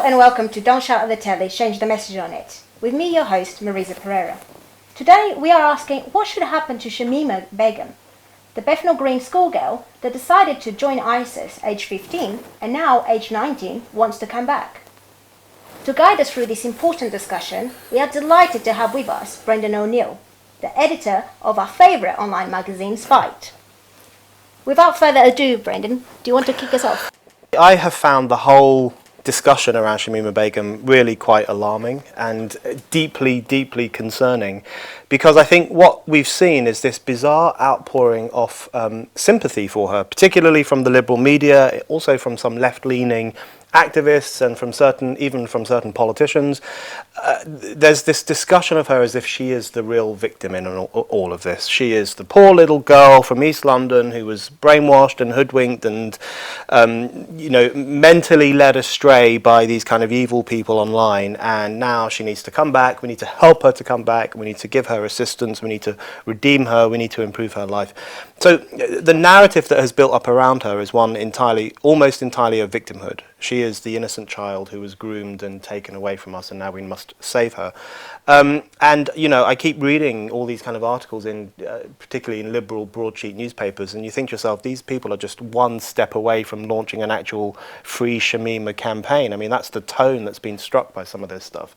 and welcome to Don't Shout at the Telly, Change the Message on It. With me, your host, Marisa Pereira. Today, we are asking what should happen to Shamima Begum, the Bethnal Green schoolgirl that decided to join ISIS age 15 and now age 19 wants to come back. To guide us through this important discussion, we are delighted to have with us Brendan O'Neill, the editor of our favourite online magazine, Spite. Without further ado, Brendan, do you want to kick us off? I have found the whole discussion around Shamima Begum really quite alarming and deeply, deeply concerning, because I think what we've seen is this bizarre outpouring of sympathy for her, particularly from the liberal media, also from some left-leaning activists and even from certain politicians. There's this discussion of her as if she is the real victim in all of this. She is the poor little girl from East London who was brainwashed and hoodwinked and mentally led astray by these kind of evil people online, and now she needs to come back. We need to help her to come back. We need to give her assistance. We need to redeem her. We need to improve her life. So the narrative that has built up around her is one almost entirely of victimhood. She is the innocent child who was groomed and taken away from us, and now we must save her. I keep reading all these kind of articles particularly in liberal broadsheet newspapers, and you think to yourself, these people are just one step away from launching an actual Free Shamima campaign. I mean, that's the tone that's been struck by some of this stuff.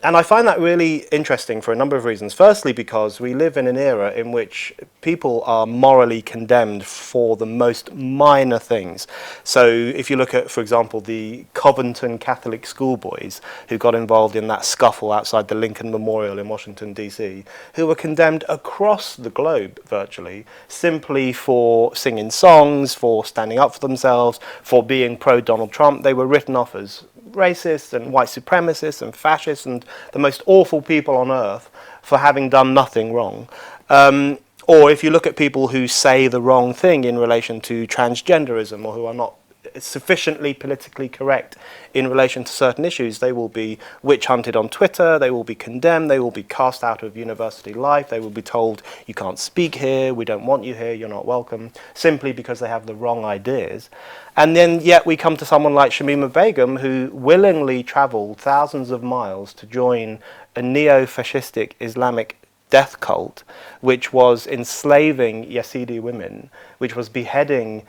And I find that really interesting for a number of reasons. Firstly, because we live in an era in which people are morally condemned for the most minor things. So if you look at, for example, the Covington Catholic schoolboys who got involved in that scuffle outside the Lincoln Memorial in Washington, D.C., who were condemned across the globe, virtually, simply for singing songs, for standing up for themselves, for being pro-Donald Trump. They were written off as racists and white supremacists and fascists and the most awful people on earth for having done nothing wrong. Or if you look at people who say the wrong thing in relation to transgenderism, or who are not sufficiently politically correct in relation to certain issues, they will be witch hunted on Twitter, they will be condemned, they will be cast out of university life, they will be told you can't speak here, we don't want you here, you're not welcome, simply because they have the wrong ideas. And then yet we come to someone like Shamima Begum, who willingly travelled thousands of miles to join a neo-fascistic Islamic death cult, which was enslaving Yazidi women, which was beheading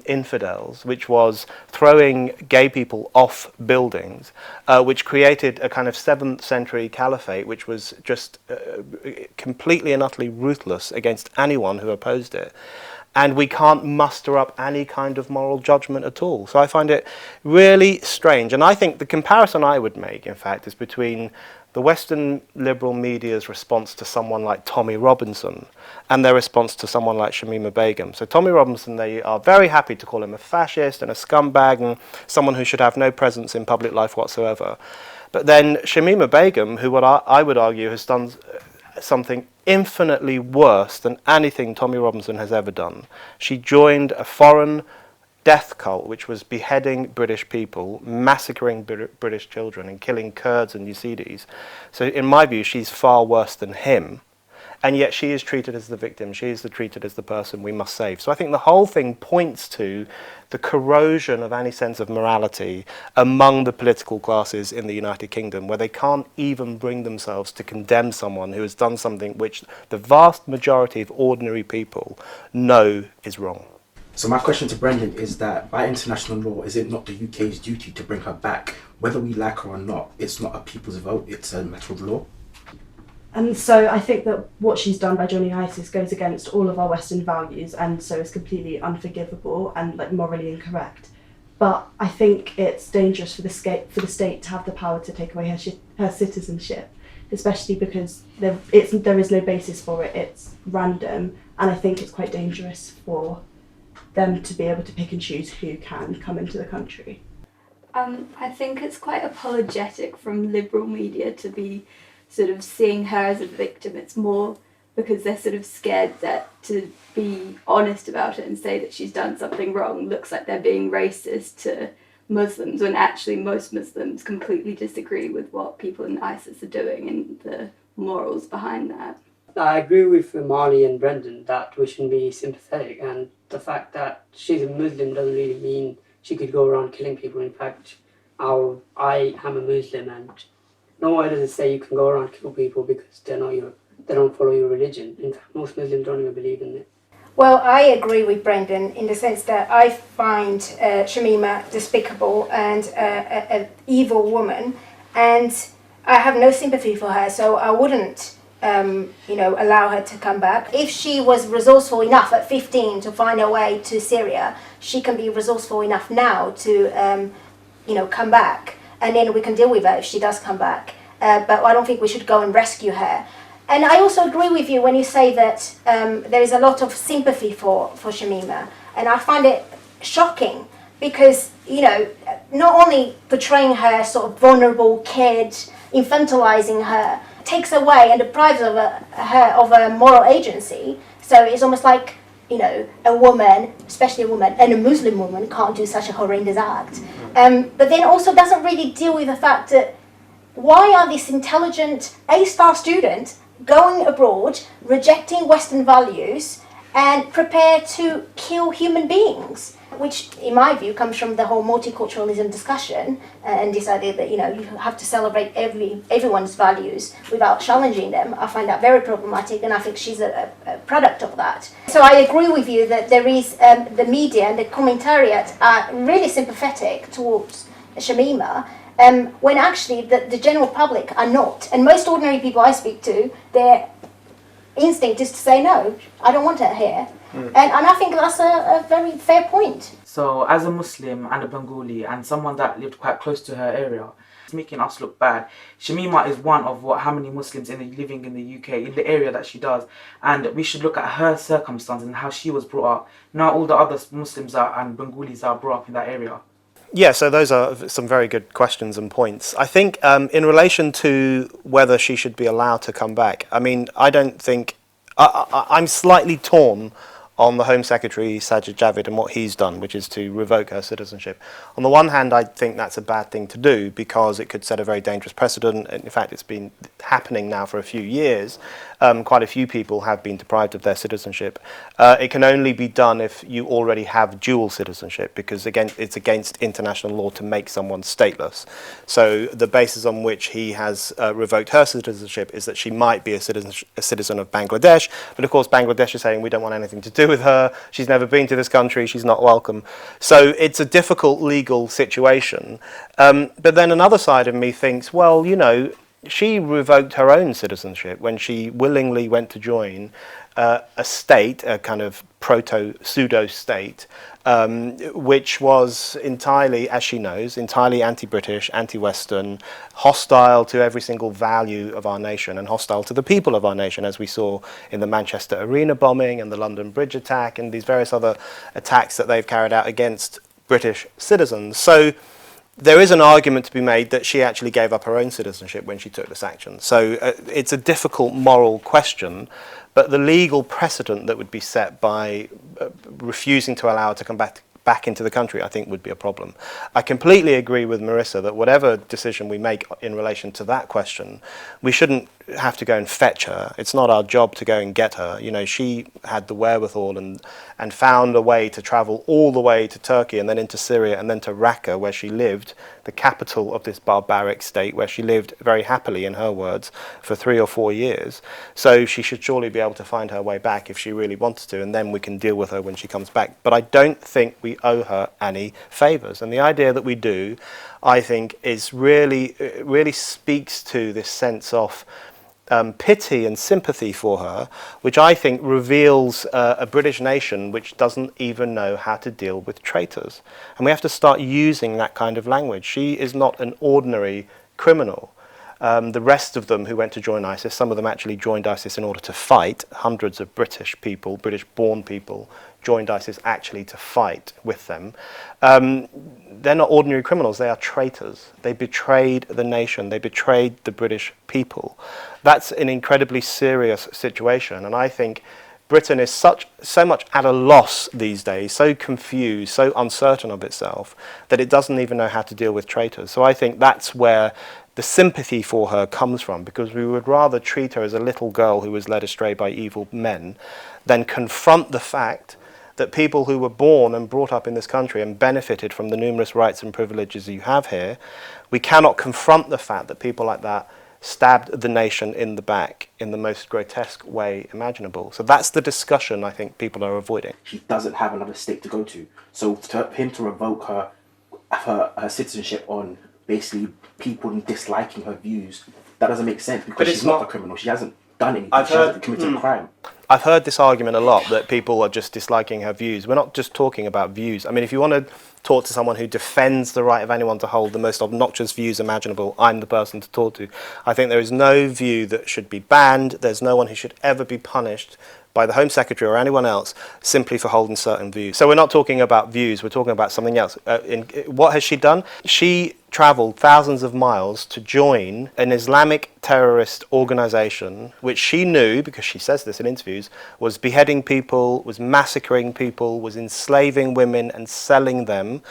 infidels, which was throwing gay people off buildings, which created a kind of 7th century caliphate, which was just completely and utterly ruthless against anyone who opposed it. And we can't muster up any kind of moral judgment at all. So I find it really strange. And I think the comparison I would make, in fact, is between the Western liberal media's response to someone like Tommy Robinson and their response to someone like Shamima Begum. So Tommy Robinson, they are very happy to call him a fascist and a scumbag and someone who should have no presence in public life whatsoever. But then Shamima Begum, who I would argue has done something infinitely worse than anything Tommy Robinson has ever done. She joined a foreign death cult which was beheading British people, massacring British children and killing Kurds and Yazidis. So in my view, she's far worse than him. And yet she is treated as the victim. She is treated as the person we must save. So I think the whole thing points to the corrosion of any sense of morality among the political classes in the United Kingdom, where they can't even bring themselves to condemn someone who has done something which the vast majority of ordinary people know is wrong. So my question to Brendan is that by international law, is it not the UK's duty to bring her back? Whether we like her or not, it's not a people's vote, it's a matter of law. And so I think that what she's done by joining ISIS goes against all of our Western values, and so is completely unforgivable and morally incorrect. But I think it's dangerous for the state to have the power to take away her citizenship, especially because there is no basis for it. It's random, and I think it's quite dangerous for them to be able to pick and choose who can come into the country. I think it's quite apologetic from liberal media to be sort of seeing her as a victim. It's more because they're sort of scared that to be honest about it and say that she's done something wrong looks like they're being racist to Muslims, when actually most Muslims completely disagree with what people in ISIS are doing and the morals behind that. I agree with Marnie and Brendan that we shouldn't be sympathetic, and the fact that she's a Muslim doesn't really mean she could go around killing people. In fact, I am a Muslim, and nowhere does it say you can go around kill people because they don't follow your religion. In fact, most Muslims don't even believe in it. Well, I agree with Brendan in the sense that I find Shamima despicable and an evil woman, and I have no sympathy for her, so I wouldn't, allow her to come back. If she was resourceful enough at 15 to find her way to Syria, she can be resourceful enough now to, come back, and then we can deal with her if she does come back. But I don't think we should go and rescue her. And I also agree with you when you say that there is a lot of sympathy for Shamima. And I find it shocking because, not only portraying her sort of vulnerable kid, infantilizing her, takes away and deprives her of a moral agency. So it's almost like, a woman, especially a woman, and a Muslim woman can't do such a horrendous act. But then also doesn't really deal with the fact that why are this intelligent A-star student going abroad, rejecting Western values, and prepared to kill human beings, which, in my view, comes from the whole multi-culturalism discussion, and decided that, you have to celebrate everyone's values without challenging them. I find that very problematic, and I think she's a product of that. So I agree with you that there is the media and the commentariat are really sympathetic towards Shamima, when actually the general public are not. And most ordinary people I speak to, their instinct is to say, no, I don't want her here. And I think that's a very fair point. So as a Muslim and a Bengali and someone that lived quite close to her area, it's making us look bad. Shamima is one of how many Muslims living in the UK, in the area that she does. And we should look at her circumstances and how she was brought up. Now all the other Muslims and Bengalis are brought up in that area. Yeah, so those are some very good questions and points. I think in relation to whether she should be allowed to come back, I mean, I don't think... I'm slightly torn on the Home Secretary Sajid Javid and what he's done, which is to revoke her citizenship. On the one hand, I think that's a bad thing to do because it could set a very dangerous precedent. In fact, it's been happening now for a few years. Quite a few people have been deprived of their citizenship. It can only be done if you already have dual citizenship, because again, it's against international law to make someone stateless. So the basis on which he has revoked her citizenship is that she might be a citizen of Bangladesh, but of course Bangladesh is saying we don't want anything to do with her, she's never been to this country, she's not welcome. So it's a difficult legal situation. But then another side of me thinks, well, she revoked her own citizenship when she willingly went to join a state, a kind of pseudo-state, which was entirely, as she knows, entirely anti-British, anti-Western, hostile to every single value of our nation and hostile to the people of our nation, as we saw in the Manchester Arena bombing and the London Bridge attack and these various other attacks that they've carried out against British citizens. So there is an argument to be made that she actually gave up her own citizenship when she took this action. So it's a difficult moral question, but the legal precedent that would be set by refusing to allow her to come back into the country, I think, would be a problem. I completely agree with Marissa that whatever decision we make in relation to that question, we shouldn't have to go and fetch her. It's not our job to go and get her. She had the wherewithal and found a way to travel all the way to Turkey and then into Syria and then to Raqqa, where she lived, the capital of this barbaric state, where she lived very happily, in her words, for 3 or 4 years. So she should surely be able to find her way back if she really wanted to, and then we can deal with her when she comes back. But I don't think we owe her any favours. And the idea that we do, I think, is really speaks to this sense of pity and sympathy for her, which I think reveals a British nation which doesn't even know how to deal with traitors. And we have to start using that kind of language. She is not an ordinary criminal. The rest of them who went to join ISIS, some of them actually joined ISIS in order to fight. Hundreds of British people, British-born people, joined ISIS actually to fight with them. They're not ordinary criminals, they are traitors. They betrayed the nation, they betrayed the British people. That's an incredibly serious situation, and I think Britain is so much at a loss these days, so confused, so uncertain of itself, that it doesn't even know how to deal with traitors. So I think that's where the sympathy for her comes from, because we would rather treat her as a little girl who was led astray by evil men than confront the fact that people who were born and brought up in this country and benefited from the numerous rights and privileges you have here, we cannot confront the fact that people like that stabbed the nation in the back in the most grotesque way imaginable. So that's the discussion I think people are avoiding. She doesn't have another state to go to. So for him to revoke her citizenship on basically people disliking her views, that doesn't make sense, because she's not a criminal. She hasn't done anything. She hasn't committed a crime. I've heard this argument a lot, that people are just disliking her views. We're not just talking about views. I mean, if you want to talk to someone who defends the right of anyone to hold the most obnoxious views imaginable, I'm the person to talk to. I think there is no view that should be banned. There's no one who should ever be punished by the Home Secretary or anyone else simply for holding certain views. So we're not talking about views, we're talking about something else. What has she done? She travelled thousands of miles to join an Islamic terrorist organisation, which she knew, because she says this in interviews, was beheading people, was massacring people, was enslaving women and selling them,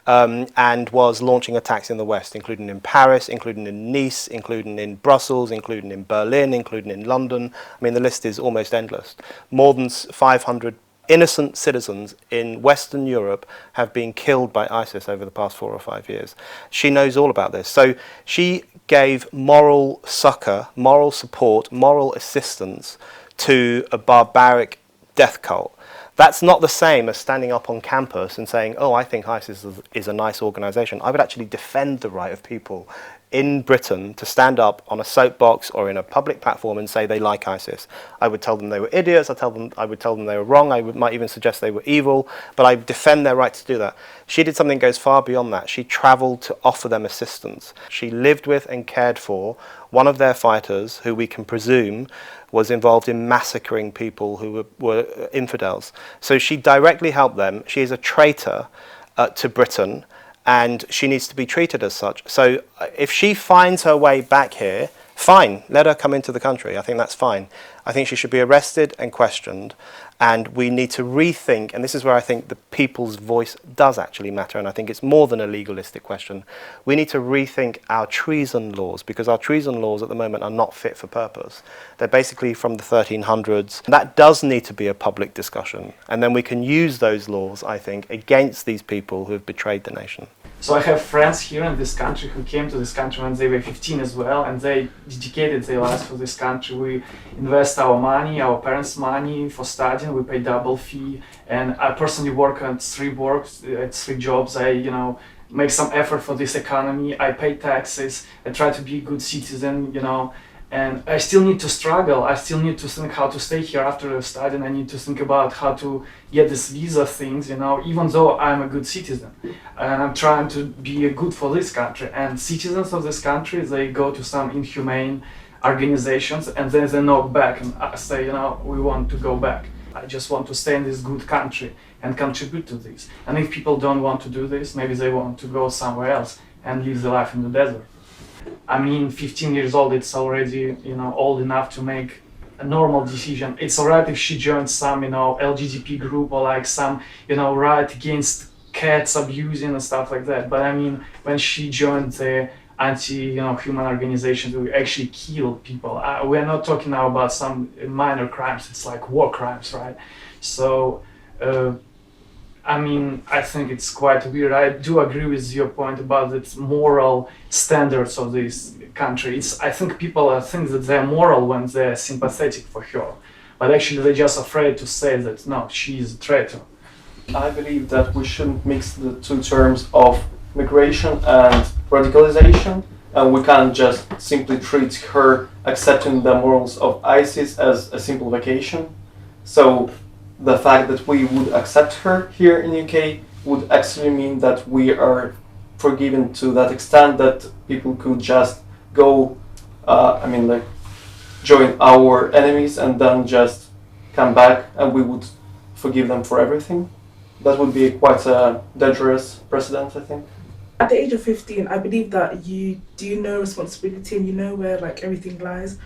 and was launching attacks in the West, including in Paris, including in Nice, including in Brussels, including in Berlin, including in London. I mean, the list is almost endless. More than 500 innocent citizens in Western Europe have been killed by ISIS over the past 4 or 5 years. She knows all about this. So she gave moral succor, moral support, moral assistance to a barbaric death cult. That's not the same as standing up on campus and saying, oh, I think ISIS is a nice organisation. I would actually defend the right of people in Britain to stand up on a soapbox or in a public platform and say they like ISIS. I would tell them they were idiots, I would tell them they were wrong, might even suggest they were evil, but I defend their right to do that. She did something that goes far beyond that. She travelled to offer them assistance. She lived with and cared for one of their fighters, who we can presume was involved in massacring people who were infidels. So she directly helped them. She is a traitor to Britain, and she needs to be treated as such. So if she finds her way back here, fine, let her come into the country. I think that's fine. I think she should be arrested and questioned, and we need to rethink, and this is where I think the people's voice does actually matter, and I think it's more than a legalistic question. We need to rethink our treason laws, because our treason laws at the moment are not fit for purpose. They're basically from the 1300s. That does need to be a public discussion, and then we can use those laws, I think, against these people who have betrayed the nation. So I have friends here in this country who came to this country when they were 15 as well, and they dedicated their lives for this country. We invest our money, our parents' money for studying. We pay double fee, and I personally work at 3 jobs. I, make some effort for this economy. I pay taxes. I try to be a good citizen, and I still need to struggle. I still need to think how to stay here after studying. I need to think about how to get this visa things, even though I'm a good citizen. And I'm trying to be good for this country. And citizens of this country, they go to some inhumane organizations and then they knock back and say, we want to go back. I just want to stay in this good country and contribute to this. And if people don't want to do this, maybe they want to go somewhere else and live their life in the desert. 15 years old, it's already, old enough to make a normal decision. It's alright if she joins some, LGBT group or like some, right against cats abusing and stuff like that. But when she joined the anti-human organizations, we actually kill people. We're not talking now about some minor crimes. It's like war crimes, right? So, I think it's quite weird. I do agree with your point about the moral standards of this country. I think people think that they're moral when they're sympathetic for her, but actually they're just afraid to say that, no, she is a traitor. I believe that we shouldn't mix the two terms of migration and radicalization, and we can't just simply treat her accepting the morals of ISIS as a simple vacation. So the fact that we would accept her here in UK would actually mean that we are forgiven to that extent that people could just go, join our enemies and then just come back and we would forgive them for everything. That would be quite a dangerous precedent, I think. At the age of 15, I believe that you do know responsibility and you know where everything lies.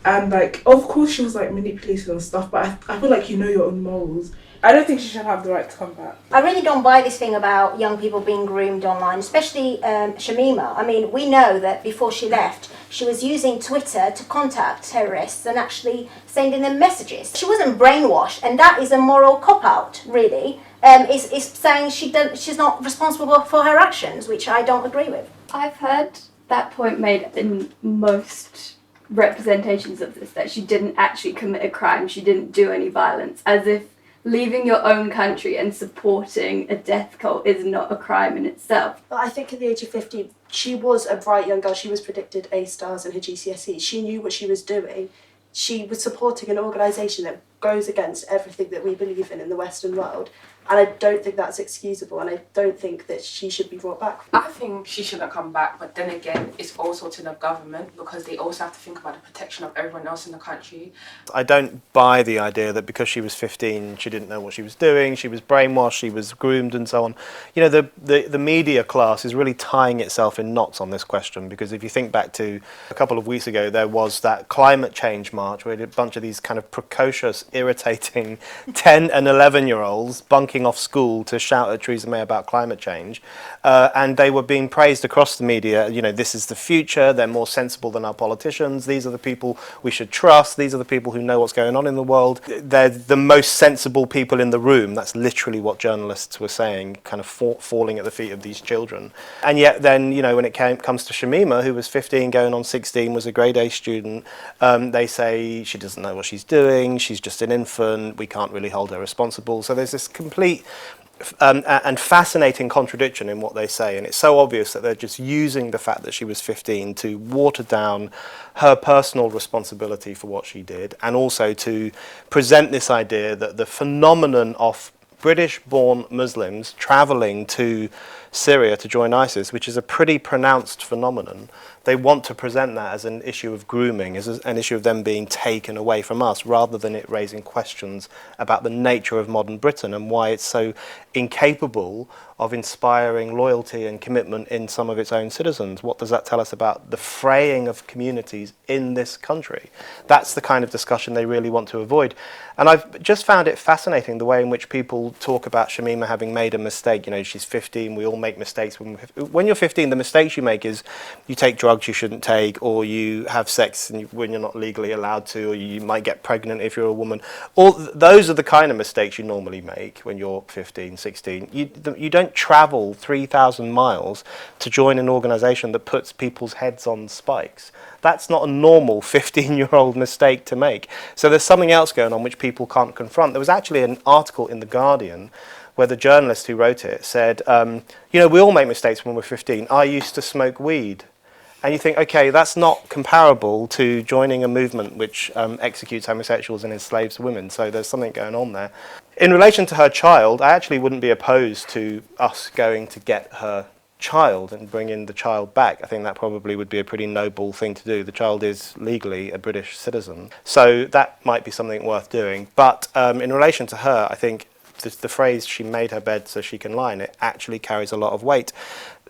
And of course she was manipulated and stuff, but I feel like you know your own morals. I don't think she should have the right to come back. I really don't buy this thing about young people being groomed online, especially Shamima. I mean, we know that before she left, she was using Twitter to contact terrorists and actually sending them messages. She wasn't brainwashed, and that is a moral cop-out, really. Is saying she's not responsible for her actions, which I don't agree with. I've heard that point made in most representations of this, that she didn't actually commit a crime, she didn't do any violence, as if leaving your own country and supporting a death cult is not a crime in itself. But I think at the age of 15, she was a bright young girl. She was predicted A stars in her GCSEs. She knew what she was doing. She was supporting an organisation that goes against everything that we believe in the Western world. And I don't think that's excusable, and I don't think that she should be brought back. I think she shouldn't come back, but then again, it's also to the government, because they also have to think about the protection of everyone else in the country. I don't buy the idea that because she was 15, she didn't know what she was doing, she was brainwashed, she was groomed and so on. You know, the media class is really tying itself in knots on this question, because if you think back to a couple of weeks ago, there was that climate change march where a bunch of these kind of precocious, irritating 10 and 11-year-olds bunking off school to shout at Theresa May about climate change, and they were being praised across the media. You know, this is the future, they're more sensible than our politicians, these are the people we should trust, these are the people who know what's going on in the world, they're the most sensible people in the room. That's literally what journalists were saying, kind of falling at the feet of these children. And yet then, you know, when it comes to Shamima, who was 15 going on 16, was a grade A student, they say she doesn't know what she's doing, she's just an infant, we can't really hold her responsible. So there's this complete and fascinating contradiction in what they say, and it's so obvious that they're just using the fact that she was 15 to water down her personal responsibility for what she did, and also to present this idea that the phenomenon of British-born Muslims travelling to Syria to join ISIS, which is a pretty pronounced phenomenon, they want to present that as an issue of grooming, as an issue of them being taken away from us, rather than it raising questions about the nature of modern Britain and why it's so incapable of inspiring loyalty and commitment in some of its own citizens. What does that tell us about the fraying of communities in this country? That's the kind of discussion they really want to avoid. And I've just found it fascinating the way in which people talk about Shamima having made a mistake. You know, she's 15, we all make mistakes. When you're 15, the mistakes you make is you take drugs you shouldn't take, or you have sex when you're not legally allowed to, or you might get pregnant if you're a woman. All those are the kind of mistakes you normally make when you're 15, 16. You don't travel 3,000 miles to join an organisation that puts people's heads on spikes. That's not a normal 15-year-old mistake to make. So there's something else going on which people can't confront. There was actually an article in The Guardian where the journalist who wrote it said, you know, we all make mistakes when we're 15. I used to smoke weed. And you think, okay, that's not comparable to joining a movement which executes homosexuals and enslaves women. So there's something going on there. In relation to her child, I actually wouldn't be opposed to us going to get her child and bringing the child back. I think that probably would be a pretty noble thing to do. The child is legally a British citizen. So that might be something worth doing. But in relation to her, I think the phrase, she made her bed so she can lie in it, actually carries a lot of weight.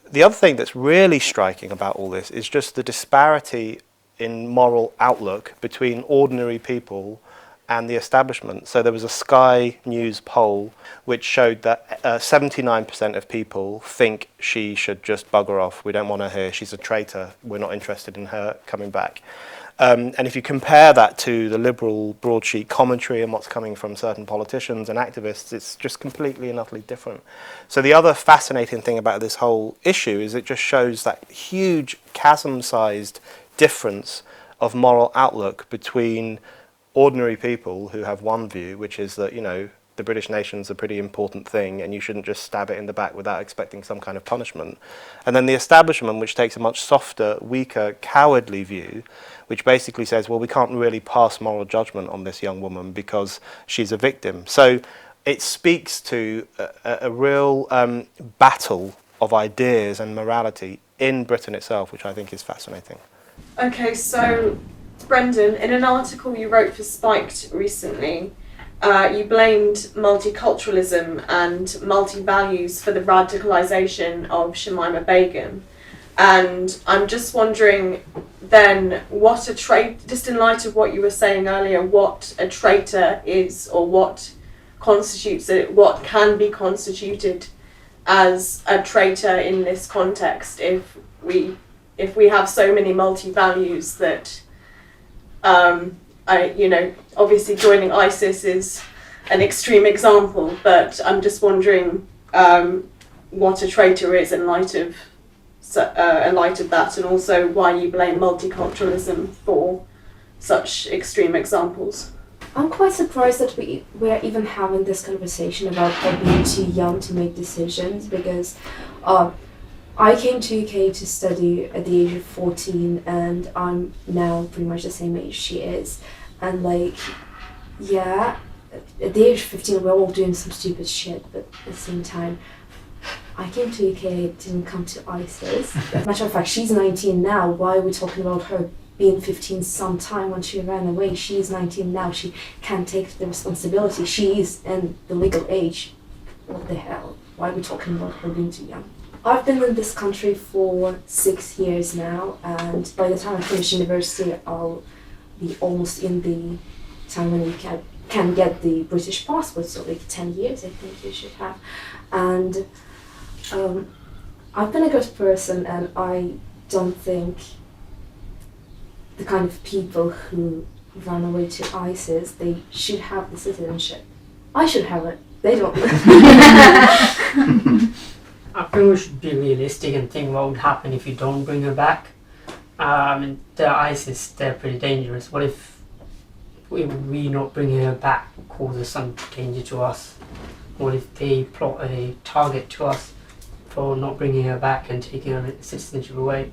The other thing that's really striking about all this is just the disparity in moral outlook between ordinary people and the establishment. So there was a Sky News poll which showed that 79% of people think she should just bugger off. We don't want her here. She's a traitor. We're not interested in her coming back. And if you compare that to the liberal broadsheet commentary and what's coming from certain politicians and activists, it's just completely and utterly different. So the other fascinating thing about this whole issue is it just shows that huge chasm-sized difference of moral outlook between ordinary people who have one view, which is that, you know, the British nation's a pretty important thing and you shouldn't just stab it in the back without expecting some kind of punishment. And then the establishment, which takes a much softer, weaker, cowardly view, which basically says, well, we can't really pass moral judgment on this young woman because she's a victim. So it speaks to a real battle of ideas and morality in Britain itself, which I think is fascinating. Okay, so Brendan, in an article you wrote for Spiked recently, you blamed multi-culturalism and multi-values for the radicalisation of Shamima Begum. And I'm just wondering then what a just in light of what you were saying earlier, what a traitor is, or what constitutes it, what can be constituted as a traitor in this context if we have so many multi-values that obviously joining ISIS is an extreme example, but I'm just wondering what a traitor is in light of that, and also why you blame multiculturalism for such extreme examples. I'm quite surprised that we're even having this conversation about her being too young to make decisions, because I came to UK to study at the age of 14, and I'm now pretty much the same age she is. And at the age of 15 we're all doing some stupid shit, but at the same time, I came to UK, didn't come to ISIS. Matter of fact, she's 19 now. Why are we talking about her being 15 sometime when she ran away? She's 19 now. She can't take the responsibility. She is in the legal age. What the hell? Why are we talking about her being too young? I've been in this country for 6 years now, and by the time I finish university, I'll be almost in the time when you can get the British passport, so 10 years I think you should have. And I've been a good person, and I don't think the kind of people who run away to ISIS, they should have the citizenship. I should have it. They don't. I think we should be realistic and think what would happen if you don't bring her back. The ISIS, they're pretty dangerous. What if we not bringing her back causes some danger to us? What if they plot a target to us for not bringing her back and taking her citizenship away?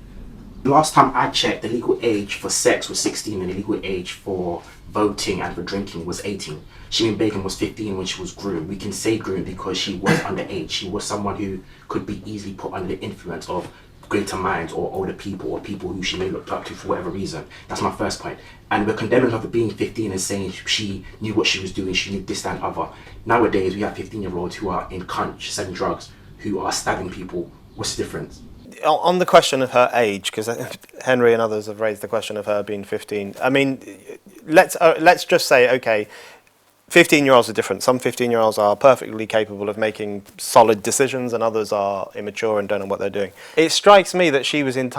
Last time I checked, the legal age for sex was 16 and the legal age for voting and for drinking was 18. Shamima Begum was 15 when she was groomed. We can say groomed because she was underage. She was someone who could be easily put under the influence of greater minds or older people or people who she may look up to for whatever reason. That's my first point. And we're condemning her for being 15 and saying she knew what she was doing, she knew this, that and other. Nowadays we have 15-year-olds who are in cunch, selling drugs, who are stabbing people. What's the difference? On the question of her age, because Henry and others have raised the question of her being 15. I mean, let's just say, okay, 15-year-olds are different. Some 15-year-olds are perfectly capable of making solid decisions, and others are immature and don't know what they're doing. It strikes me that she is in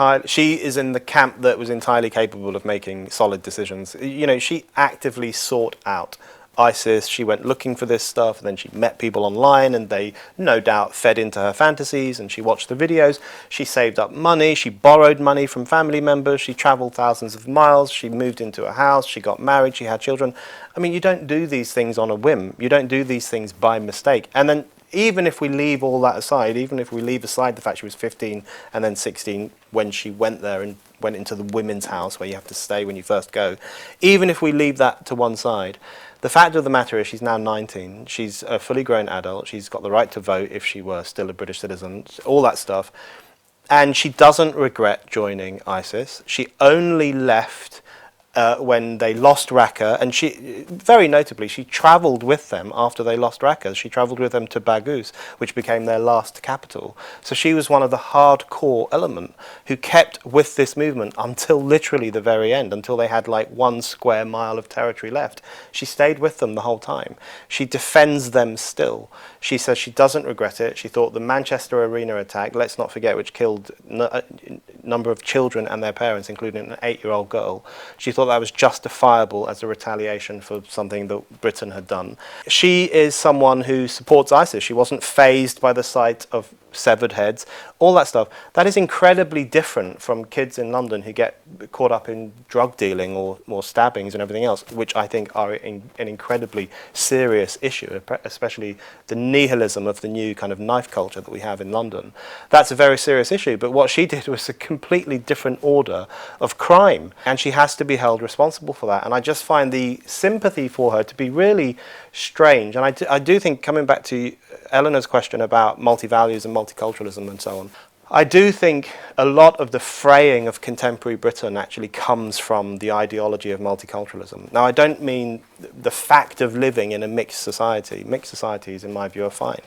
the camp that was entirely capable of making solid decisions. You know, she actively sought out ISIS, she went looking for this stuff, and then she met people online and they no doubt fed into her fantasies, and she watched the videos. She saved up money, she borrowed money from family members, she travelled thousands of miles, she moved into a house, she got married, she had children. I mean, you don't do these things on a whim, you don't do these things by mistake. And then even if we leave all that aside, even if we leave aside the fact she was 15 and then 16 when she went there and went into the women's house where you have to stay when you first go, even if we leave that to one side, the fact of the matter is she's now 19, she's a fully grown adult, she's got the right to vote if she were still a British citizen, all that stuff, and she doesn't regret joining ISIS. She only left when they lost Raqqa, and she, very notably, she travelled with them after they lost Raqqa. She travelled with them to Baghouz, which became their last capital. So she was one of the hardcore element who kept with this movement until literally the very end, until they had like 1 square mile of territory left. She stayed with them the whole time. She defends them still. She says she doesn't regret it. She thought the Manchester Arena attack, let's not forget, which killed a number of children and their parents, including an 8-year-old girl, she thought that was justifiable as a retaliation for something that Britain had done. She is someone who supports ISIS. She wasn't fazed by the sight of severed heads, all that stuff. That is incredibly different from kids in London who get caught up in drug dealing or stabbings and everything else, which I think are an incredibly serious issue, especially the nihilism of the new kind of knife culture that we have in London. That's a very serious issue, but what she did was a completely different order of crime, and she has to be held responsible for that. And I just find the sympathy for her to be really strange. And I do think, coming back to Eleanor's question about multi-values and multiculturalism and so on, I do think a lot of the fraying of contemporary Britain actually comes from the ideology of multiculturalism. Now, I don't mean the fact of living in a mixed society. Mixed societies, in my view, are fine.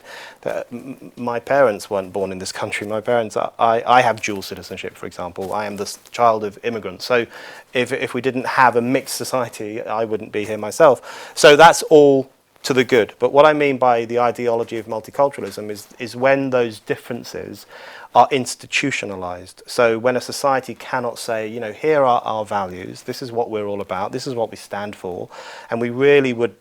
My parents weren't born in this country. My parents, I have dual citizenship, for example. I am the child of immigrants. So if we didn't have a mixed society, I wouldn't be here myself. So that's all to the good. But what I mean by the ideology of multiculturalism is when those differences are institutionalized. So when a society cannot say, you know, here are our values, this is what we're all about, this is what we stand for, and we really would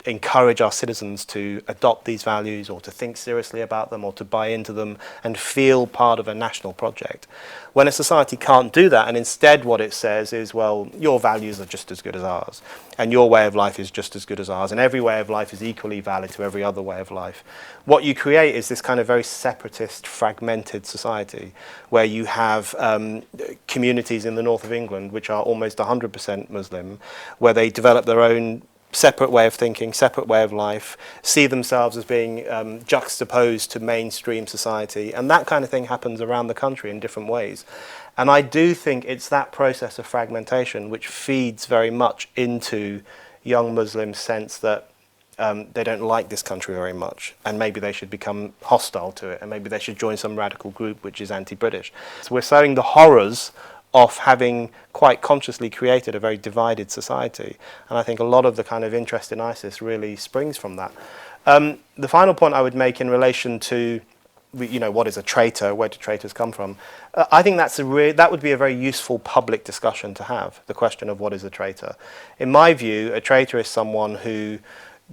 encourage our citizens to adopt these values or to think seriously about them or to buy into them and feel part of a national project. When a society can't do that and instead what it says is, well, your values are just as good as ours and your way of life is just as good as ours and every way of life is equally valid to every other way of life, what you create is this kind of very separatist, fragmented society where you have communities in the north of England which are almost 100% Muslim, where they develop their own separate way of thinking, separate way of life, see themselves as being juxtaposed to mainstream society, and that kind of thing happens around the country in different ways. And I do think it's that process of fragmentation which feeds very much into young Muslims' sense that they don't like this country very much, and maybe they should become hostile to it, and maybe they should join some radical group which is anti-British. So we're sowing the horrors of having quite consciously created a very divided society. And I think a lot of the kind of interest in ISIS really springs from that. The final point I would make in relation to, you know, what is a traitor, where do traitors come from? I think that would be a very useful public discussion to have, the question of what is a traitor. In my view, a traitor is someone who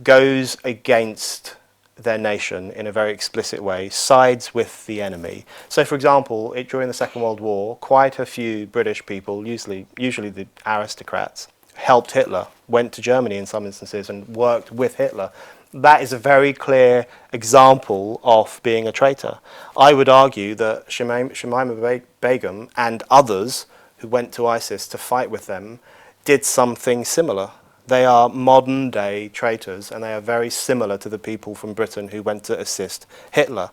goes against their nation in a very explicit way, sides with the enemy. So, for example, during the Second World War, quite a few British people, usually the aristocrats, helped Hitler, went to Germany in some instances and worked with Hitler. That is a very clear example of being a traitor. I would argue that Shamima Begum and others who went to ISIS to fight with them did something similar. They are modern day traitors and they are very similar to the people from Britain who went to assist Hitler.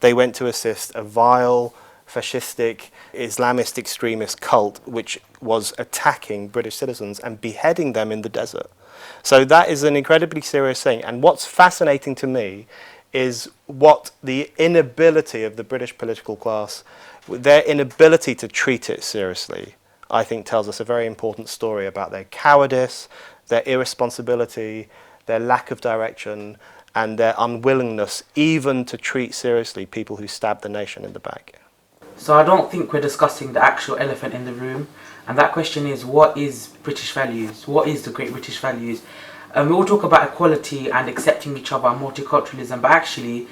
They went to assist a vile, fascistic, Islamist extremist cult which was attacking British citizens and beheading them in the desert. So that is an incredibly serious thing. And what's fascinating to me is what the inability of the British political class, their inability to treat it seriously, I think tells us a very important story about their cowardice, their irresponsibility, their lack of direction, and their unwillingness even to treat seriously people who stabbed the nation in the back. So I don't think we're discussing the actual elephant in the room, and that question is, what is British values? What is the great British values? We all talk about equality and accepting each other and multiculturalism, but actually,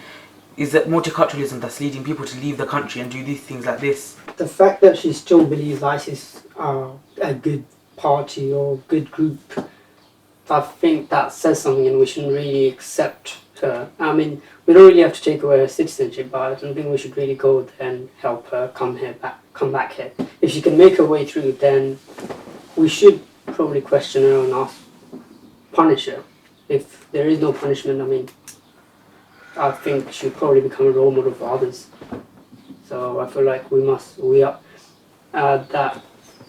is it multiculturalism that's leading people to leave the country and do these things like this? The fact that she still believes ISIS are a good party or good group, I think that says something, and we shouldn't really accept her. I mean, we don't really have to take away her citizenship, but I don't think we should really go there and help her come back here. If she can make her way through, then we should probably question her and punish her. If there is no punishment, I mean, I think she'll probably become a role model for others. So I feel like that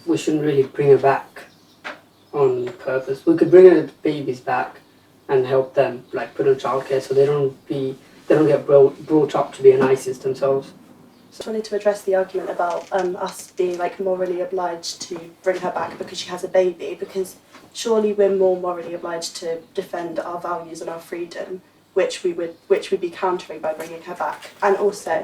we shouldn't really bring her back on purpose. We could bring her babies back and help them, like put on childcare so they don't get brought up to be an ISIS themselves. I just wanted to address the argument about us being like morally obliged to bring her back because she has a baby, because surely we're more morally obliged to defend our values and our freedom, which we'd be countering by bringing her back. And also,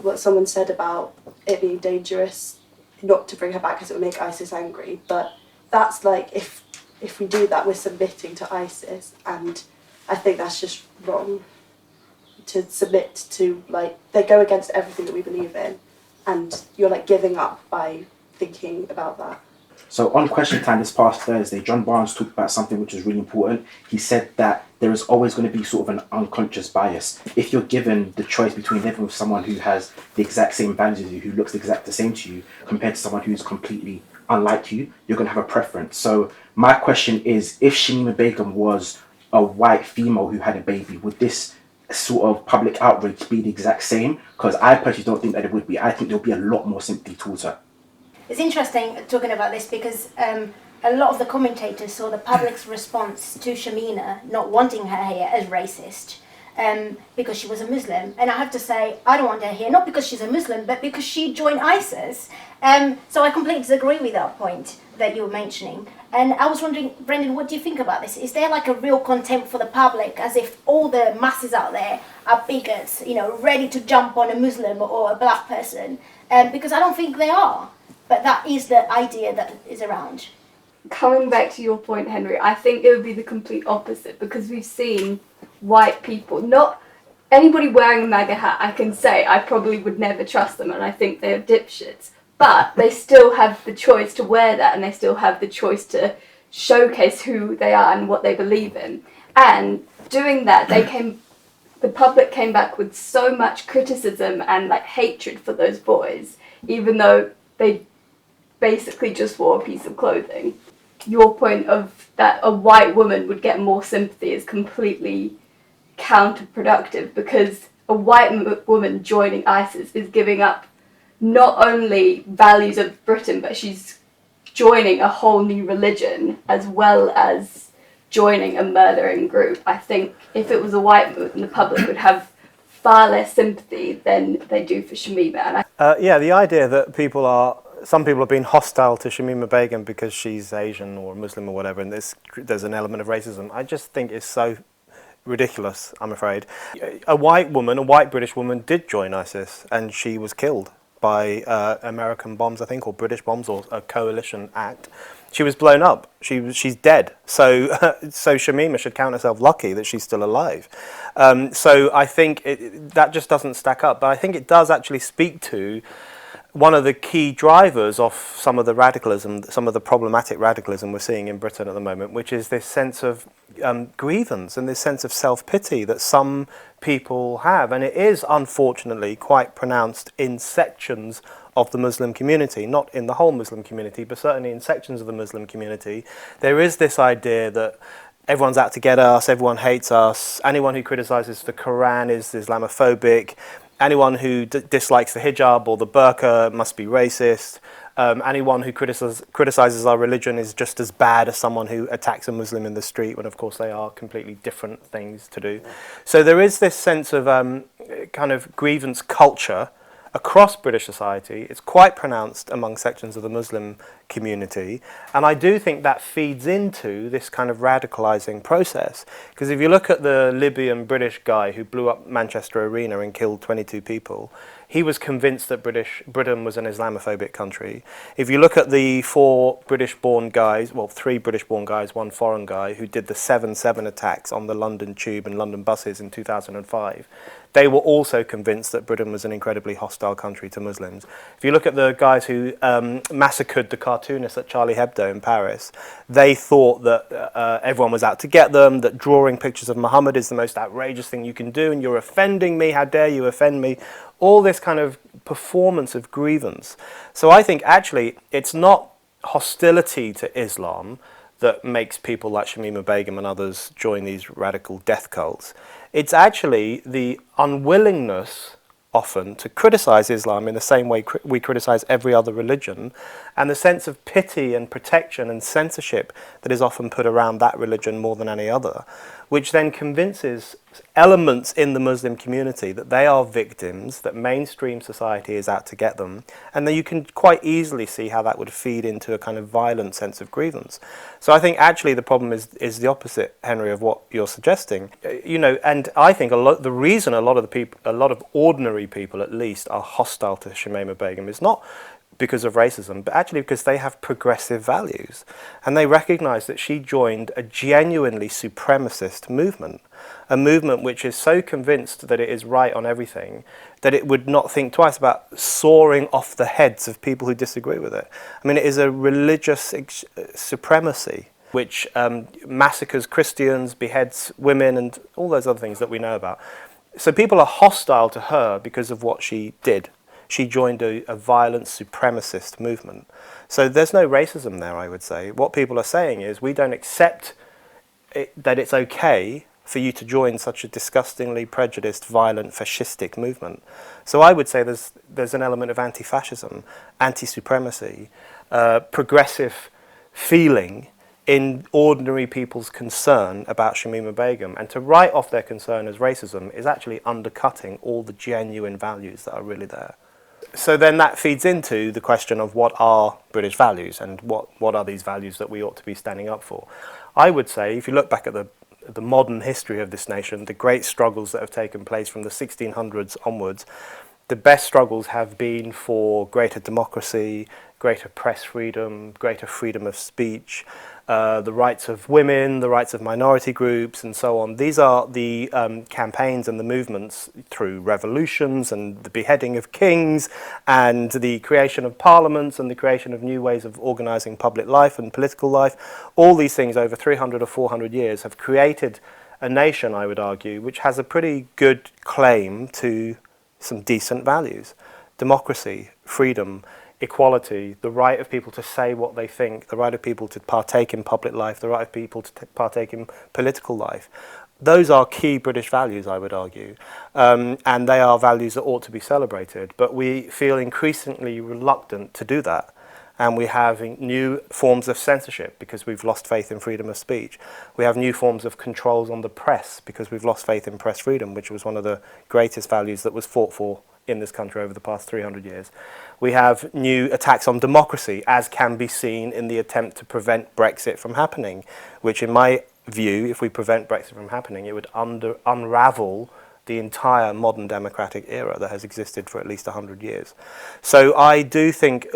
what someone said about it being dangerous not to bring her back because it would make ISIS angry, but that's like, if we do that, we're submitting to ISIS, and I think that's just wrong to submit to, like, they go against everything that we believe in, and you're like giving up by thinking about that. So on Question Time this past Thursday, John Barnes talked about something which is really important. He said that there is always going to be sort of an unconscious bias. If you're given the choice between living with someone who has the exact same values as you, who looks the exact same to you, compared to someone who's completely unlike you, you're going to have a preference. So my question is, if Shamima Begum was a white female who had a baby, would this sort of public outrage be the exact same? Because I personally don't think that it would be. I think there would be a lot more sympathy towards her. It's interesting talking about this because a lot of the commentators saw the public's response to Shamima not wanting her here as racist, because she was a Muslim. And I have to say, I don't want her here, not because she's a Muslim, but because she joined ISIS. So I completely disagree with that point that you were mentioning. And I was wondering, Brendan, what do you think about this? Is there like a real contempt for the public, as if all the masses out there are bigots, ready to jump on a Muslim or a black person? Because I don't think they are. But that is the idea that is around. Coming back to your point, Henry, I think it would be the complete opposite, because we've seen white people, not anybody wearing a MAGA hat, I can say I probably would never trust them, and I think they're dipshits. But they still have the choice to wear that, and they still have the choice to showcase who they are and what they believe in. And doing that, the public came back with so much criticism and like hatred for those boys, even though they basically just wore a piece of clothing. Your point of that a white woman would get more sympathy is completely counterproductive, because a white woman joining ISIS is giving up not only values of Britain, but she's joining a whole new religion as well as joining a murdering group. I think if it was a white woman, the public would have far less sympathy than they do for Shamima. Yeah, the idea that some people have been hostile to Shamima Begum because she's Asian or Muslim or whatever, and there's an element of racism, I just think is so ridiculous, I'm afraid. A white British woman did join ISIS, and she was killed by American bombs, I think, or British bombs, or a coalition act. She was blown up. She's dead. So Shamima should count herself lucky that she's still alive. So I think that just doesn't stack up. But I think it does actually speak to one of the key drivers of some of the radicalism, some of the problematic radicalism we're seeing in Britain at the moment, which is this sense of grievance and this sense of self-pity that some people have. And it is, unfortunately, quite pronounced in sections of the Muslim community, not in the whole Muslim community, but certainly in sections of the Muslim community. There is this idea that everyone's out to get us, everyone hates us, anyone who criticises the Quran is Islamophobic, anyone who dislikes the hijab or the burqa must be racist. Anyone who criticises our religion is just as bad as someone who attacks a Muslim in the street, when of course they are completely different things to do. So there is this sense of kind of grievance culture across British society. It's quite pronounced among sections of the Muslim community, and I do think that feeds into this kind of radicalising process, because if you look at the Libyan British guy who blew up Manchester Arena and killed 22 people, he was convinced that Britain was an Islamophobic country. If you look at the three British-born guys, one foreign guy, who did the 7/7 attacks on the London Tube and London buses in 2005, they were also convinced that Britain was an incredibly hostile country to Muslims. If you look at the guys who massacred the cartoonists at Charlie Hebdo in Paris, they thought that everyone was out to get them, that drawing pictures of Muhammad is the most outrageous thing you can do, and you're offending me, how dare you offend me? All this kind of performance of grievance. So I think actually it's not hostility to Islam that makes people like Shamima Begum and others join these radical death cults. It's actually the unwillingness often to criticize Islam in the same way we criticize every other religion, and the sense of pity and protection and censorship that is often put around that religion more than any other, which then convinces elements in the Muslim community that they are victims, that mainstream society is out to get them, and then you can quite easily see how that would feed into a kind of violent sense of grievance. So I think actually the problem is the opposite, Henry, of what you're suggesting. And I think the reason a lot of ordinary people at least are hostile to Shamima Begum is not because of racism, but actually because they have progressive values, and they recognise that she joined a genuinely supremacist movement, a movement which is so convinced that it is right on everything that it would not think twice about soaring off the heads of people who disagree with it. I mean, it is a religious supremacy which massacres Christians, beheads women, and all those other things that we know about. So people are hostile to her because of what she did. She joined a violent supremacist movement. So there's no racism there, I would say. What people are saying is, we don't accept that it's okay for you to join such a disgustingly prejudiced, violent, fascistic movement. So I would say there's an element of anti-fascism, anti-supremacy, progressive feeling in ordinary people's concern about Shamima Begum, and to write off their concern as racism is actually undercutting all the genuine values that are really there. So then that feeds into the question of what are British values and what are these values that we ought to be standing up for. I would say, if you look back at the modern history of this nation, the great struggles that have taken place from the 1600s onwards, the best struggles have been for greater democracy, greater press freedom, greater freedom of speech, the rights of women, the rights of minority groups, and so on. These are the campaigns and the movements through revolutions and the beheading of kings and the creation of parliaments and the creation of new ways of organising public life and political life. All these things over 300 or 400 years have created a nation, I would argue, which has a pretty good claim to some decent values. Democracy, freedom, equality, the right of people to say what they think, the right of people to partake in public life, the right of people to partake in political life. Those are key British values, I would argue, and they are values that ought to be celebrated. But we feel increasingly reluctant to do that. And we have new forms of censorship because we've lost faith in freedom of speech. We have new forms of controls on the press because we've lost faith in press freedom, which was one of the greatest values that was fought for in this country over the past 300 years. We have new attacks on democracy, as can be seen in the attempt to prevent Brexit from happening, which in my view, if we prevent Brexit from happening, it would unravel the entire modern democratic era that has existed for at least 100 years. So I do think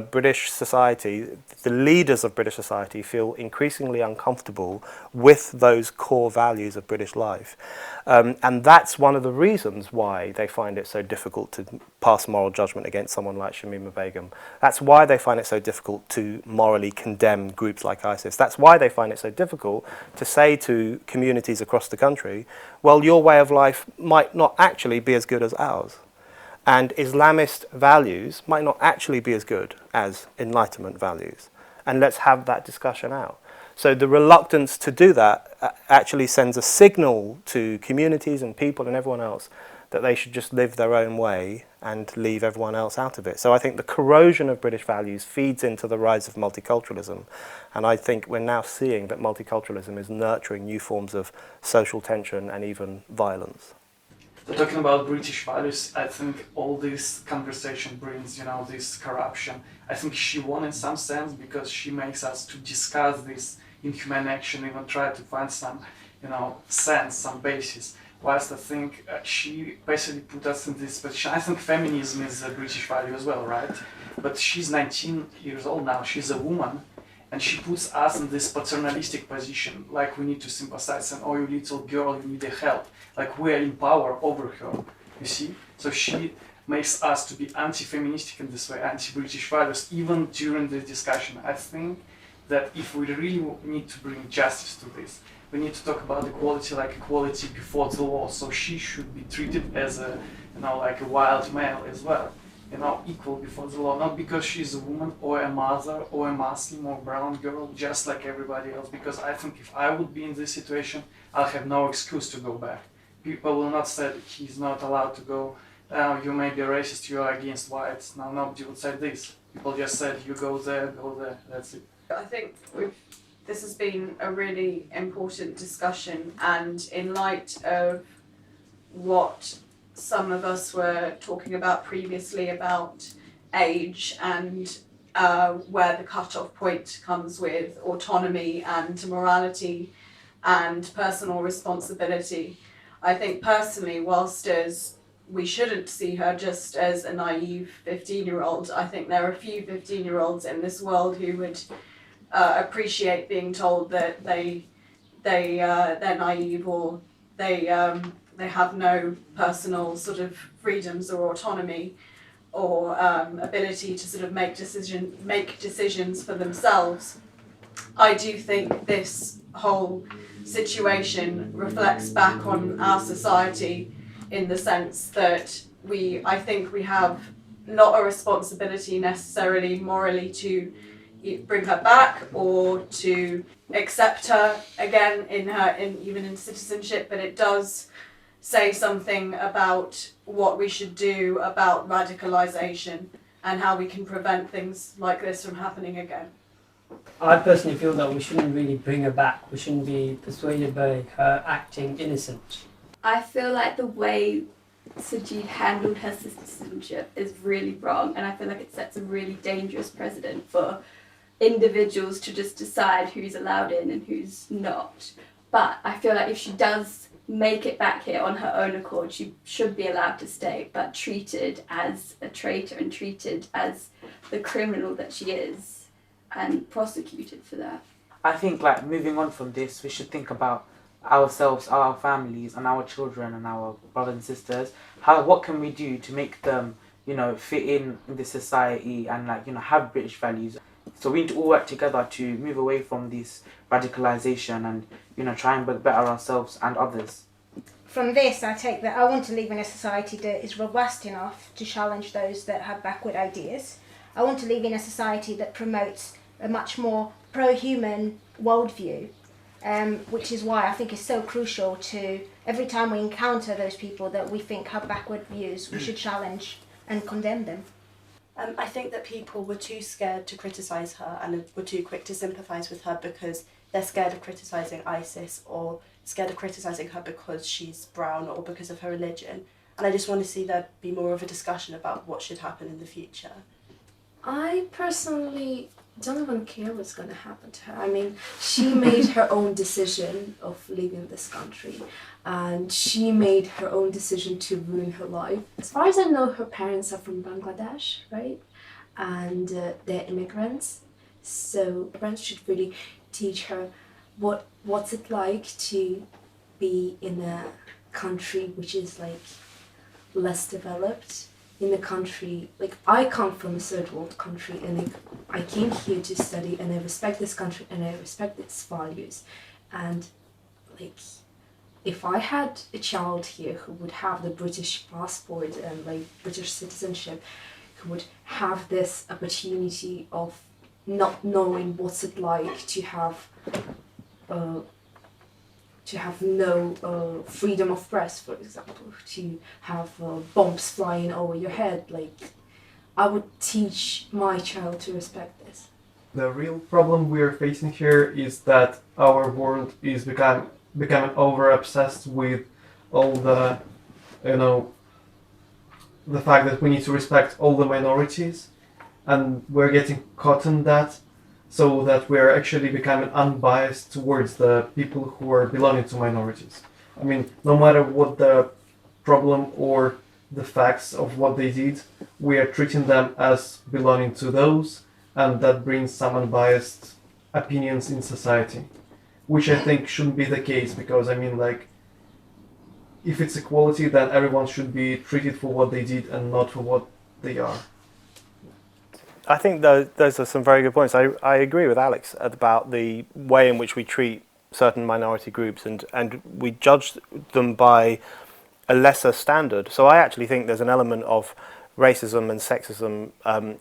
British society, the leaders of British society, feel increasingly uncomfortable with those core values of British life. And that's one of the reasons why they find it so difficult to pass moral judgment against someone like Shamima Begum. That's why they find it so difficult to morally condemn groups like ISIS. That's why they find it so difficult to say to communities across the country, well, your way of life might not actually be as good as ours. And Islamist values might not actually be as good as Enlightenment values. And let's have that discussion out. So the reluctance to do that actually sends a signal to communities and people and everyone else that they should just live their own way and leave everyone else out of it. So I think the corrosion of British values feeds into the rise of multiculturalism. And I think we're now seeing that multiculturalism is nurturing new forms of social tension and even violence. So talking about British values, I think all this conversation brings, this corruption. I think she won in some sense because she makes us to discuss this inhuman action, even try to find some, sense, some basis. Whilst I think she basically put us in this position. I think feminism is a British value as well, right? But she's 19 years old now, she's a woman, and she puts us in this paternalistic position, like we need to sympathize, and oh, you little girl, you need help. Like we are in power over her, you see? So she makes us to be anti-feministic in this way, anti-British values, even during the discussion. I think that if we really need to bring justice to this, we need to talk about equality like equality before the law. So she should be treated as a, like a wild male as well. Equal before the law, not because she's a woman or a mother or a Muslim or brown girl, just like everybody else. Because I think if I would be in this situation, I'll have no excuse to go back. People will not say he's not allowed to go. You may be racist, you are against whites. Now nobody would say this. People just said you go there, that's it. I think this has been a really important discussion, and in light of what some of us were talking about previously about age and where the cut-off point comes with autonomy and morality and personal responsibility. I think personally, whilst as we shouldn't see her just as a naive 15-year-old, I think there are a few 15-year-olds in this world who would appreciate being told that they're naive or they have no personal sort of freedoms or autonomy or ability to sort of make decisions for themselves. I do think this whole situation reflects back on our society in the sense that I think we have not a responsibility necessarily morally to bring her back or to accept her again even in citizenship, but it does say something about what we should do about radicalisation and how we can prevent things like this from happening again. I personally feel that we shouldn't really bring her back. We shouldn't be persuaded by her acting innocent. I feel like the way Sajid handled her citizenship is really wrong, and I feel like it sets a really dangerous precedent for individuals to just decide who's allowed in and who's not. But I feel like if she does make it back here on her own accord, she should be allowed to stay, but treated as a traitor and treated as the criminal that she is and prosecuted for that. I think, like, moving on from this, we should think about ourselves, our families, and our children and our brothers and sisters. What can we do to make them, you know, fit in this society and, like, you know, have British values? So we need to all work together to move away from this radicalisation and, you know, try and better ourselves and others. From this, I take that I want to live in a society that is robust enough to challenge those that have backward ideas. I want to live in a society that promotes a much more pro-human worldview, which is why I think it's so crucial to, every time we encounter those people that we think have backward views, we should challenge and condemn them. I think that people were too scared to criticise her and were too quick to sympathise with her because they're scared of criticising ISIS or scared of criticising her because she's brown or because of her religion. And I just want to see there be more of a discussion about what should happen in the future. I personally don't even care what's going to happen to her. I mean, she made her own decision of leaving this country, and she made her own decision to ruin her life. As far as I know, her parents are from Bangladesh, right? And they're immigrants. So parents should really teach her what's it like to be in a country which is like less developed. In a country, like, I come from a third world country, and like, I came here to study, and I respect this country and I respect its values. And like, if I had a child here who would have the British passport and like British citizenship, who would have this opportunity of not knowing what's it like to have no freedom of press, for example, to have bombs flying over your head, like, I would teach my child to respect this. The real problem we are facing here is that our world is becoming over-obsessed with all the, you know, the fact that we need to respect all the minorities, and we're getting caught in that, so that we are actually becoming unbiased towards the people who are belonging to minorities. I mean, no matter what the problem or the facts of what they did, we are treating them as belonging to those, and that brings some unbiased opinions in society, which I think shouldn't be the case, because, I mean, like, if it's equality, then everyone should be treated for what they did and not for what they are. I think those are some very good points. I agree with Alex about the way in which we treat certain minority groups, and we judge them by a lesser standard. So I actually think there's an element of racism and sexism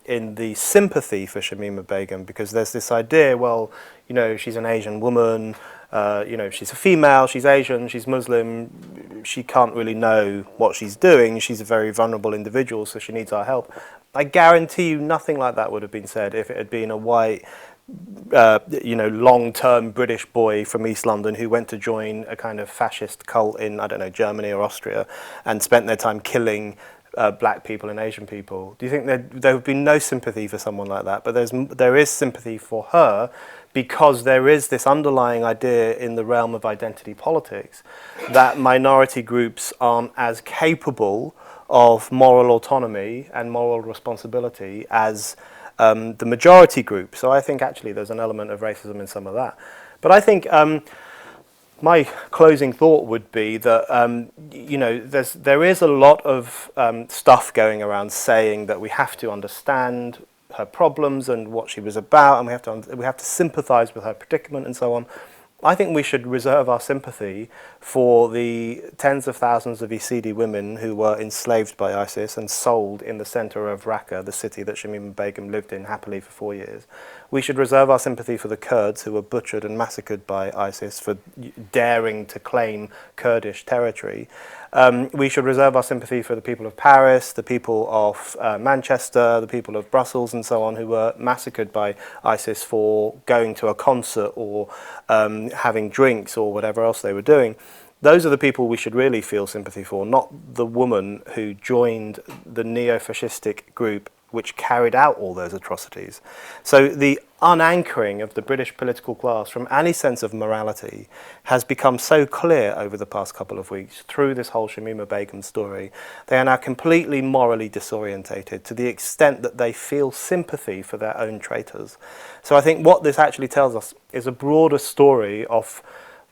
in the sympathy for Shamima Begum, because there's this idea, well, you know, she's an Asian woman, you know, she's a female, she's Asian, she's Muslim, she can't really know what she's doing, she's a very vulnerable individual, so she needs our help. I guarantee you nothing like that would have been said if it had been a white, you know, long-term British boy from East London who went to join a kind of fascist cult in, I don't know, Germany or Austria, and spent their time killing black people and Asian people. Do you think there would be no sympathy for someone like that? But there is sympathy for her, because there is this underlying idea in the realm of identity politics that minority groups aren't as capable of moral autonomy and moral responsibility as the majority group. So I think actually there's an element of racism in some of that. But I think my closing thought would be that you know, there is a lot of stuff going around saying that we have to understand her problems and what she was about, and we have to sympathise with her predicament and so on. I think we should reserve our sympathy for the tens of thousands of Yazidi women who were enslaved by ISIS and sold in the centre of Raqqa, the city that Shamima Begum lived in happily for 4 years. We should reserve our sympathy for the Kurds who were butchered and massacred by ISIS for daring to claim Kurdish territory. We should reserve our sympathy for the people of Paris, the people of Manchester, the people of Brussels and so on, who were massacred by ISIS for going to a concert or having drinks or whatever else they were doing. Those are the people we should really feel sympathy for, not the woman who joined the neo-fascistic group which carried out all those atrocities. So the unanchoring of the British political class from any sense of morality has become so clear over the past couple of weeks through this whole Shamima Begum story. They are now completely morally disorientated to the extent that they feel sympathy for their own traitors. So I think what this actually tells us is a broader story of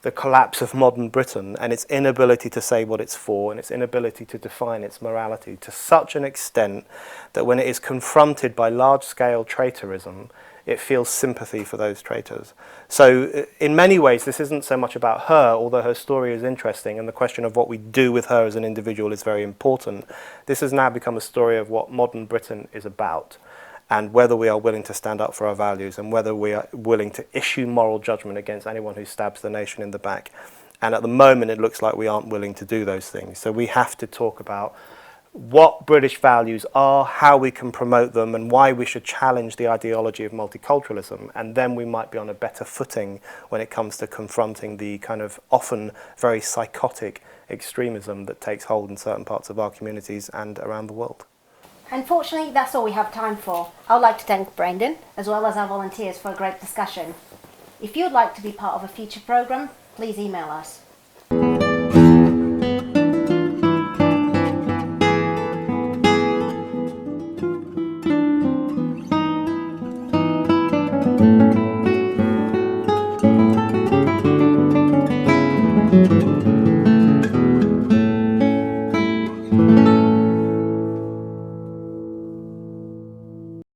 the collapse of modern Britain and its inability to say what it's for and its inability to define its morality to such an extent that when it is confronted by large-scale traitorism, it feels sympathy for those traitors. So in many ways, this isn't so much about her, although her story is interesting and the question of what we do with her as an individual is very important. This has now become a story of what modern Britain is about, and whether we are willing to stand up for our values and whether we are willing to issue moral judgment against anyone who stabs the nation in the back. And at the moment, it looks like we aren't willing to do those things. So we have to talk about what British values are, how we can promote them, and why we should challenge the ideology of multiculturalism. And then we might be on a better footing when it comes to confronting the kind of often very psychotic extremism that takes hold in certain parts of our communities and around the world. Unfortunately, that's all we have time for. I would like to thank Brendan, as well as our volunteers, for a great discussion. If you would like to be part of a future programme, please email us.